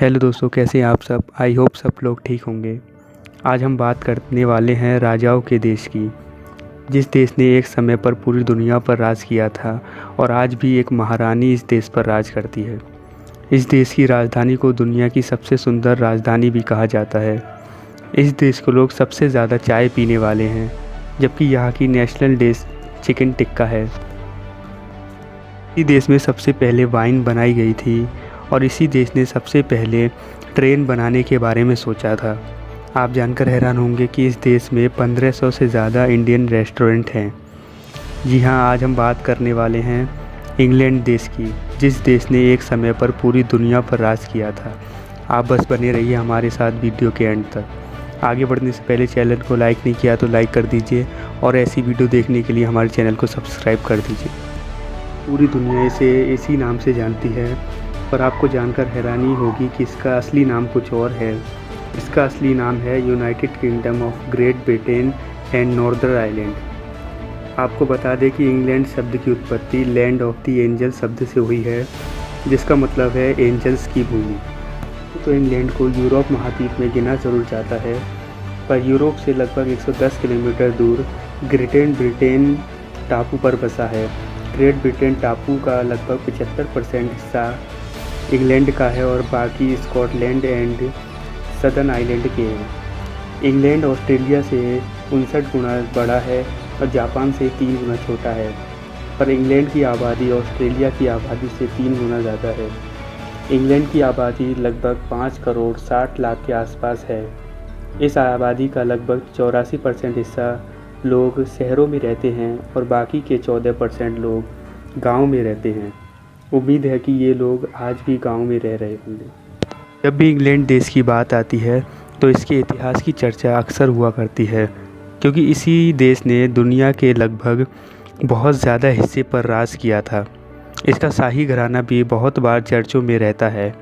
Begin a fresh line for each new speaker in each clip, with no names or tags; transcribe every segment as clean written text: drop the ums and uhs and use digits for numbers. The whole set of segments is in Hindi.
हेलो दोस्तों, कैसे हैं आप सब। आई होप सब लोग ठीक होंगे। आज हम बात करने वाले हैं राजाओं के देश की, जिस देश ने एक समय पर पूरी दुनिया पर राज किया था और आज भी एक महारानी इस देश पर राज करती है। इस देश की राजधानी को दुनिया की सबसे सुंदर राजधानी भी कहा जाता है। इस देश को लोग सबसे ज़्यादा चाय पीने वाले हैं, जबकि यहाँ की नेशनल डिश चिकन टिक्का है। इसी देश में सबसे पहले वाइन बनाई गई थी और इसी देश ने सबसे पहले ट्रेन बनाने के बारे में सोचा था। आप जानकर हैरान होंगे कि इस देश में 1500 से ज़्यादा इंडियन रेस्टोरेंट हैं। जी हाँ, आज हम बात करने वाले हैं इंग्लैंड देश की, जिस देश ने एक समय पर पूरी दुनिया पर राज किया था। आप बस बने रहिए हमारे साथ वीडियो के एंड तक। आगे बढ़ने से पहले चैनल को लाइक नहीं किया तो लाइक कर दीजिए और ऐसी वीडियो देखने के लिए हमारे चैनल को सब्सक्राइब कर दीजिए। पूरी दुनिया इसे इसी नाम से जानती है, पर आपको जानकर हैरानी होगी कि इसका असली नाम कुछ और है। इसका असली नाम है United kingdom of great Britain and northern Ireland. आपको बता दें कि इंग्लैंड शब्द की उत्पत्ति लैंड ऑफ द एंजल शब्द से हुई है, जिसका मतलब है एंजल्स की भूमि। तो इंग्लैंड को यूरोप महाद्वीप में गिना जरूर जाता है, पर यूरोप से लगभग 110 किलोमीटर दूर ग्रेट ब्रिटेन टापू पर बसा है। ग्रेट ब्रिटेन टापू का लगभग 75% हिस्सा इंग्लैंड का है और बाकी स्कॉटलैंड एंड सदर्न आइलैंड के हैं। इंग्लैंड ऑस्ट्रेलिया से 59 गुना बड़ा है और जापान से 3 गुना छोटा है, पर इंग्लैंड की आबादी ऑस्ट्रेलिया की आबादी से 3 गुना ज़्यादा है। इंग्लैंड की आबादी लगभग 5 करोड़ 60 लाख के आसपास है। इस आबादी का लगभग 84% हिस्सा लोग शहरों में रहते हैं और बाकी के 14% लोग गाँव में रहते हैं। उम्मीद है कि ये लोग आज भी गांव में रह रहे होंगे। जब भी इंग्लैंड देश की बात आती है तो इसके इतिहास की चर्चा अक्सर हुआ करती है, क्योंकि इसी देश ने दुनिया के लगभग बहुत ज़्यादा हिस्से पर राज किया था। इसका शाही घराना भी बहुत बार चर्चों में रहता है।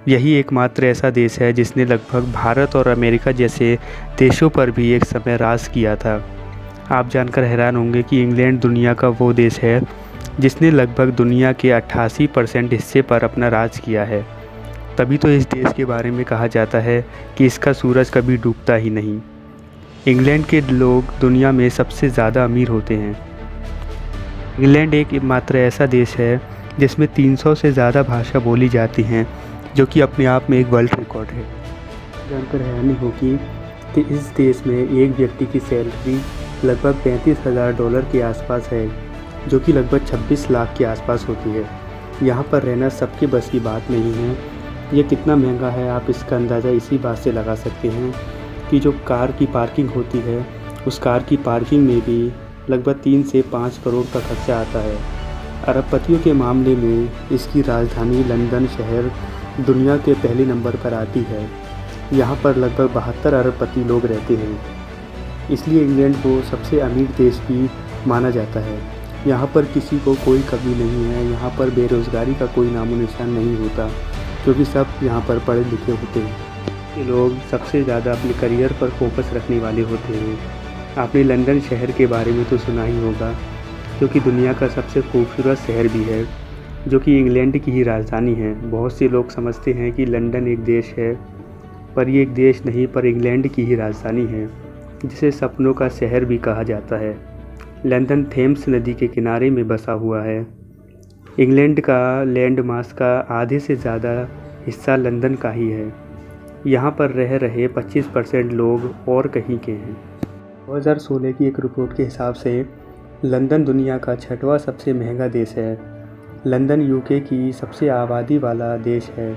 यही एकमात्र ऐसा देश है जिसने लगभग भारत और अमेरिका जैसे देशों पर भी एक समय राज किया था। आप जानकर हैरान होंगे कि इंग्लैंड दुनिया का वो देश है जिसने लगभग दुनिया के 88% हिस्से पर अपना राज किया है। तभी तो इस देश के बारे में कहा जाता है कि इसका सूरज कभी डूबता ही नहीं। इंग्लैंड के लोग दुनिया में सबसे ज़्यादा अमीर होते हैं। इंग्लैंड एक मात्र ऐसा देश है जिसमें 300 से ज़्यादा भाषा बोली जाती हैं, जो कि अपने आप में एक वर्ल्ड रिकॉर्ड है। जानकर हैरानी होगी कि इस देश में एक व्यक्ति की सैलरी लगभग $35,000 के आसपास है, जो कि लगभग 26 लाख के आसपास होती है। यहाँ पर रहना सबके बस की बात नहीं है। ये कितना महंगा है आप इसका अंदाज़ा इसी बात से लगा सकते हैं कि जो कार की पार्किंग होती है, उस कार की पार्किंग में भी लगभग 3 से 5 करोड़ का खर्चा आता है। अरबपतियों के मामले में इसकी राजधानी लंदन शहर दुनिया के पहले नंबर पर आती है। यहाँ पर लगभग 72 अरबपति लोग रहते हैं, इसलिए इंग्लैंड को सबसे अमीर देश भी माना जाता है। यहाँ पर किसी को कोई कमी नहीं है। यहाँ पर बेरोज़गारी का कोई नामो निशान नहीं होता, क्योंकि सब यहाँ पर पढ़े लिखे होते हैं। ये लोग सबसे ज़्यादा अपने करियर पर फोकस रखने वाले होते हैं। आपने लंदन शहर के बारे में तो सुना ही होगा, जो कि दुनिया का सबसे खूबसूरत शहर भी है, जो कि इंग्लैंड की ही राजधानी है। बहुत से लोग समझते हैं कि लंदन एक देश है, पर ये एक देश नहीं, पर इंग्लैंड की ही राजधानी है, जिसे सपनों का शहर भी कहा जाता है। लंदन थेम्स नदी के किनारे में बसा हुआ है। इंग्लैंड का लैंड मास का आधे से ज़्यादा हिस्सा लंदन का ही है। यहाँ पर रह रहे 25% लोग और कहीं के हैं। 2016 की एक रिपोर्ट के हिसाब से लंदन दुनिया का 6वां सबसे महंगा देश है। लंदन यूके की सबसे आबादी वाला देश है।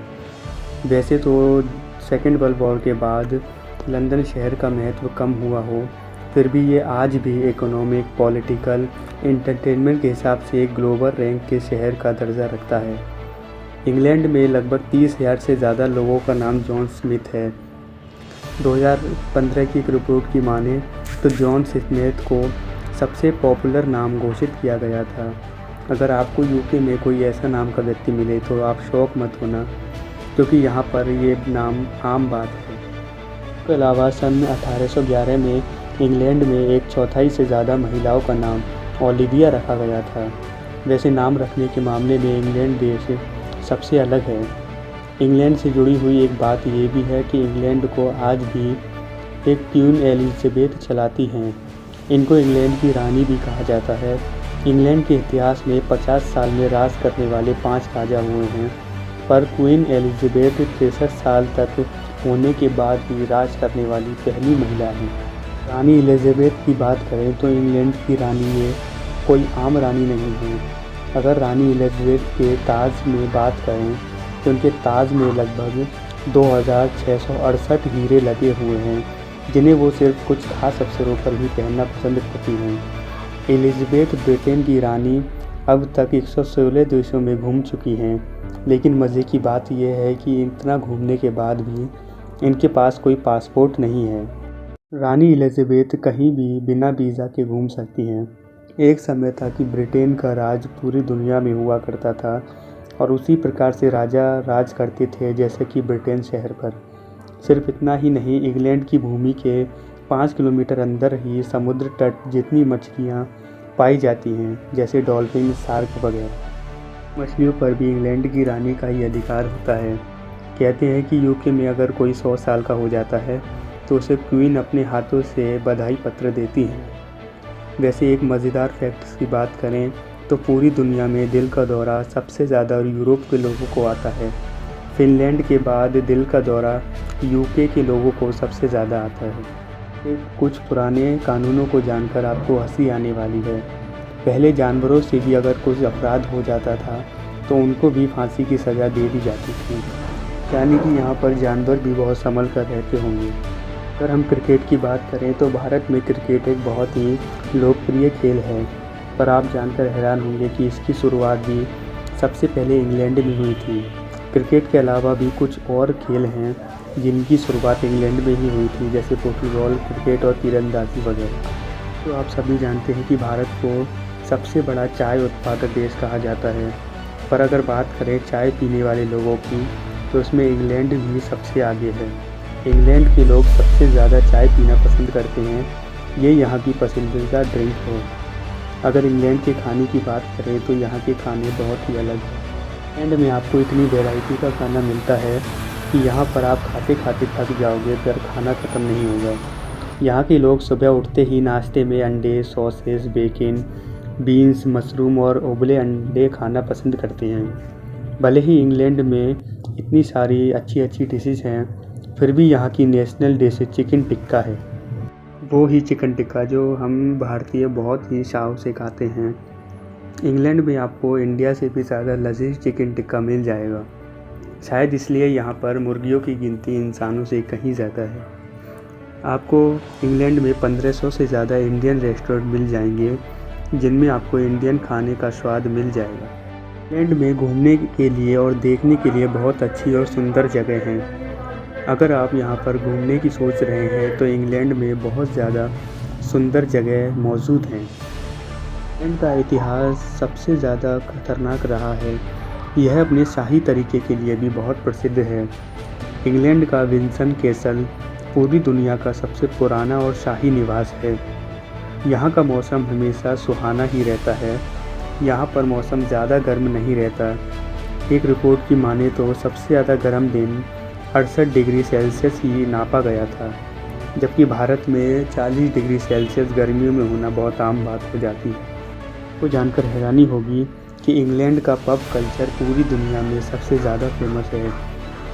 वैसे तो सेकेंड वर्ल्ड वॉर के बाद लंदन शहर का महत्व कम हुआ हो, फिर भी ये आज भी इकोनॉमिक, पॉलिटिकल, एंटरटेनमेंट के हिसाब से एक ग्लोबल रैंक के शहर का दर्जा रखता है। इंग्लैंड में लगभग 30,000 से ज़्यादा लोगों का नाम जॉन स्मिथ है। 2015 की एक रिपोर्ट की माने तो जॉन स्मिथ को सबसे पॉपुलर नाम घोषित किया गया था। अगर आपको यूके में कोई ऐसा नाम का व्यक्ति मिले तो आप शौक मत होना, क्योंकि यहाँ पर ये नाम आम बात है। इसके अलावा सन 1811 में इंग्लैंड में 1/4 से ज़्यादा महिलाओं का नाम ओलिविया रखा गया था। वैसे नाम रखने के मामले में इंग्लैंड देश सबसे अलग है। इंग्लैंड से जुड़ी हुई एक बात ये भी है कि इंग्लैंड को आज भी एक क्वीन एलिज़ाबेथ चलाती हैं। इनको इंग्लैंड की रानी भी कहा जाता है। इंग्लैंड के इतिहास में 50 साल में राज करने वाले 5 राजा हुए हैं, पर क्वीन एलिज़ाबेथ 63 साल तक होने के बाद भी राज करने वाली पहली महिला हैं। रानी एलिज़ाबेथ की बात करें तो इंग्लैंड की रानी ये कोई आम रानी नहीं है। अगर रानी एलिज़ाबेथ के ताज में बात करें तो उनके ताज में लगभग 2668 हीरे लगे हुए हैं, जिन्हें वो सिर्फ कुछ खास अवसरों पर ही पहनना पसंद करती हैं। एलिज़ाबेथ ब्रिटेन की रानी अब तक 116 देशों में घूम चुकी हैं, लेकिन मज़े की बात यह है कि इतना घूमने के बाद भी इनके पास कोई पासपोर्ट नहीं है। रानी एलिज़ाबेथ कहीं भी बिना वीज़ा के घूम सकती हैं। एक समय था कि ब्रिटेन का राज पूरी दुनिया में हुआ करता था और उसी प्रकार से राजा राज करते थे जैसे कि ब्रिटेन शहर पर। सिर्फ इतना ही नहीं, इंग्लैंड की भूमि के 5 किलोमीटर अंदर ही समुद्र तट जितनी मछलियाँ पाई जाती हैं, जैसे डॉल्फिन, शार्क वगैरह, मछलियों पर भी इंग्लैंड की रानी का ही अधिकार होता है। कहते हैं कि यूके में अगर कोई 100 साल का हो जाता है तो उसे क्वीन अपने हाथों से बधाई पत्र देती हैं। वैसे एक मज़ेदार फैक्ट्स की बात करें तो पूरी दुनिया में दिल का दौरा सबसे ज़्यादा यूरोप के लोगों को आता है। फिनलैंड के बाद दिल का दौरा यूके के लोगों को सबसे ज़्यादा आता है। कुछ पुराने कानूनों को जानकर आपको हंसी आने वाली है। पहले जानवरों से भी अगर कुछ अपराध हो जाता था तो उनको भी फांसी की सज़ा दे दी जाती थी, यानी कि यहाँ पर जानवर भी बहुत संभल कर रहते होंगे। अगर हम क्रिकेट की बात करें तो भारत में क्रिकेट एक बहुत ही लोकप्रिय खेल है, पर आप जानकर हैरान होंगे कि इसकी शुरुआत भी सबसे पहले इंग्लैंड में हुई थी। क्रिकेट के अलावा भी कुछ और खेल हैं जिनकी शुरुआत इंग्लैंड में ही हुई थी, जैसे फुटबॉल, क्रिकेट और तीरंदाजी वगैरह। तो आप सभी जानते हैं कि भारत को सबसे बड़ा चाय उत्पादक देश कहा जाता है, पर अगर बात करें चाय पीने वाले लोगों की तो उसमें इंग्लैंड भी सबसे आगे है। इंग्लैंड के लोग सबसे ज़्यादा चाय पीना पसंद करते हैं, ये यहाँ की पसंदीदा ड्रिंक है। अगर इंग्लैंड के खाने की बात करें तो यहाँ के खाने बहुत ही अलग हैं। इंग्लैंड में आपको इतनी वैरायटी का खाना मिलता है कि यहाँ पर आप खाते खाते थक जाओगे पर खाना ख़त्म नहीं होगा। यहाँ के लोग सुबह उठते ही नाश्ते में अंडे, सॉसेज, बेकन, बीन्स, मशरूम और उबले अंडे खाना पसंद करते हैं। भले ही इंग्लैंड में इतनी सारी अच्छी अच्छी डिशेज़ हैं, फिर भी यहाँ की नेशनल डिश चिकन टिक्का है। वो ही चिकन टिक्का जो हम भारतीय बहुत ही चाव से खाते हैं। इंग्लैंड में आपको इंडिया से भी ज़्यादा लजीज चिकन टिक्का मिल जाएगा। शायद इसलिए यहाँ पर मुर्गियों की गिनती इंसानों से कहीं ज़्यादा है। आपको इंग्लैंड में 1500 से ज़्यादा इंडियन रेस्टोरेंट मिल जाएंगे, जिनमें आपको इंडियन खाने का स्वाद मिल जाएगा। इंग्लैंड में घूमने के लिए और देखने के लिए बहुत अच्छी और सुंदर जगह हैं। अगर आप यहाँ पर घूमने की सोच रहे हैं तो इंग्लैंड में बहुत ज़्यादा सुंदर जगह मौजूद हैं। इंग्लैंड का इतिहास सबसे ज़्यादा खतरनाक रहा है। यह अपने शाही तरीके के लिए भी बहुत प्रसिद्ध है। इंग्लैंड का विंडसर कैसल पूरी दुनिया का सबसे पुराना और शाही निवास है। यहाँ का मौसम हमेशा सुहाना ही रहता है। यहाँ पर मौसम ज़्यादा गर्म नहीं रहता। एक रिपोर्ट की माने तो सबसे ज़्यादा गर्म दिन 68 डिग्री सेल्सियस ही नापा गया था, जबकि भारत में 40 डिग्री सेल्सियस गर्मियों में होना बहुत आम बात हो जाती है। आपको जानकर हैरानी होगी कि इंग्लैंड का पब कल्चर पूरी दुनिया में सबसे ज़्यादा फेमस है,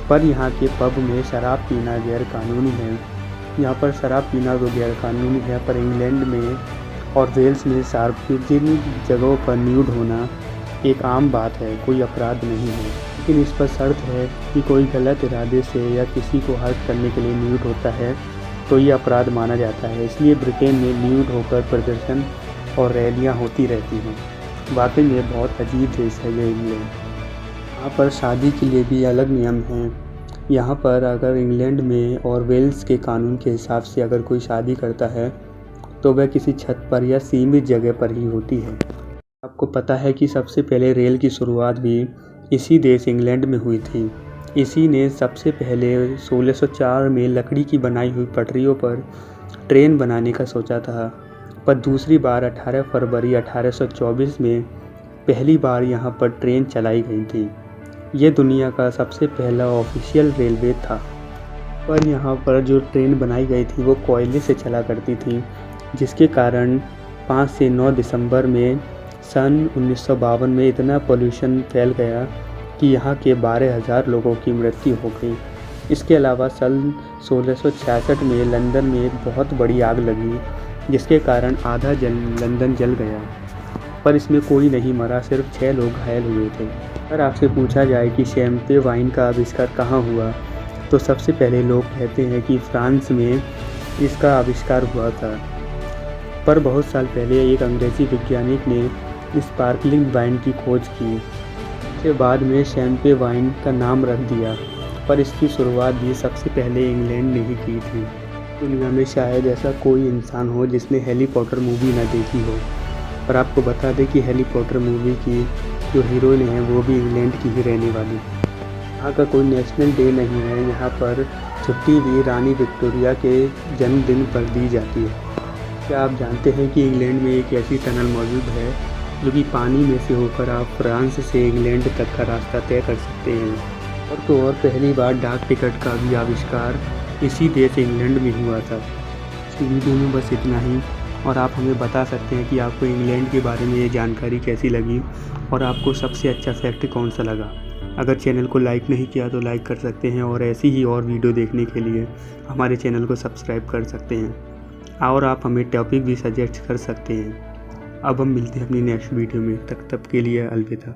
पर यहाँ के पब में शराब पीना गैर कानूनी है। यहाँ पर शराब पीना तो गैर कानूनी है, पर इंग्लैंड में और वेल्स में सार्वजनिक जगहों पर न्यूड होना एक आम बात है, कोई अपराध नहीं है। लेकिन इस पर शर्त है कि कोई गलत इरादे से या किसी को हर्ट करने के लिए न्यूड होता है तो ये अपराध माना जाता है। इसलिए ब्रिटेन में न्यूड होकर प्रदर्शन और रैलियाँ होती रहती हैं। वाकई में बहुत अजीब देश है ये इंग्लैंड। यहाँ पर शादी के लिए भी अलग नियम हैं। यहाँ पर अगर इंग्लैंड में और वेल्स के कानून के हिसाब से अगर कोई शादी करता है तो वह किसी छत पर या सीमित जगह पर ही होती है। आपको पता है कि सबसे पहले रेल की शुरुआत भी इसी देश इंग्लैंड में हुई थी। इसी ने सबसे पहले 1604 में लकड़ी की बनाई हुई पटरियों पर ट्रेन बनाने का सोचा था, पर दूसरी बार 18 फरवरी 1824 में पहली बार यहाँ पर ट्रेन चलाई गई थी। ये दुनिया का सबसे पहला ऑफिशियल रेलवे था। पर यहाँ पर जो ट्रेन बनाई गई थी वो कोयले से चला करती थी, जिसके कारण 5 से 9 दिसंबर में सन 1952 में इतना पोल्यूशन फैल गया कि यहाँ के 12,000 लोगों की मृत्यु हो गई। इसके अलावा सन 1666 में लंदन में एक बहुत बड़ी आग लगी, जिसके कारण आधा लंदन जल गया, पर इसमें कोई नहीं मरा, सिर्फ 6 लोग घायल हुए थे। अगर आपसे पूछा जाए कि शैंपे वाइन का आविष्कार कहाँ हुआ, तो सबसे पहले लोग कहते हैं कि फ्रांस में इसका आविष्कार हुआ था। पर बहुत साल पहले एक अंग्रेज़ी वैज्ञानिक ने स्पार्कलिंग वाइन की खोज की, उसके बाद में शैंपे वाइन का नाम रख दिया। पर इसकी शुरुआत भी सबसे पहले इंग्लैंड ने ही की थी। दुनिया में शायद ऐसा कोई इंसान हो जिसने हैरी पॉटर मूवी ना देखी हो। पर आपको बता दें कि हैरी पॉटर मूवी की जो हीरोइन है वो भी इंग्लैंड की ही रहने वाली। यहाँ का कोई नेशनल डे नहीं है, यहाँ पर छुट्टी भी रानी विक्टोरिया के जन्मदिन पर दी जाती है। क्या आप जानते हैं कि इंग्लैंड में एक ऐसी टनल मौजूद है जो कि पानी में से होकर आप फ्रांस से इंग्लैंड तक का रास्ता तय कर सकते हैं। और तो और पहली बार डाक टिकट का भी आविष्कार इसी देश इंग्लैंड में हुआ था। इस वीडियो में बस इतना ही, और आप हमें बता सकते हैं कि आपको इंग्लैंड के बारे में ये जानकारी कैसी लगी और आपको सबसे अच्छा फैक्ट कौन सा लगा। अगर चैनल को लाइक नहीं किया तो लाइक कर सकते हैं, और ऐसी ही और वीडियो देखने के लिए हमारे चैनल को सब्सक्राइब कर सकते हैं, और आप हमें टॉपिक भी सजेस्ट कर सकते हैं। अब हम मिलते हैं अपनी नेक्स्ट वीडियो में, तब के लिए अलविदा।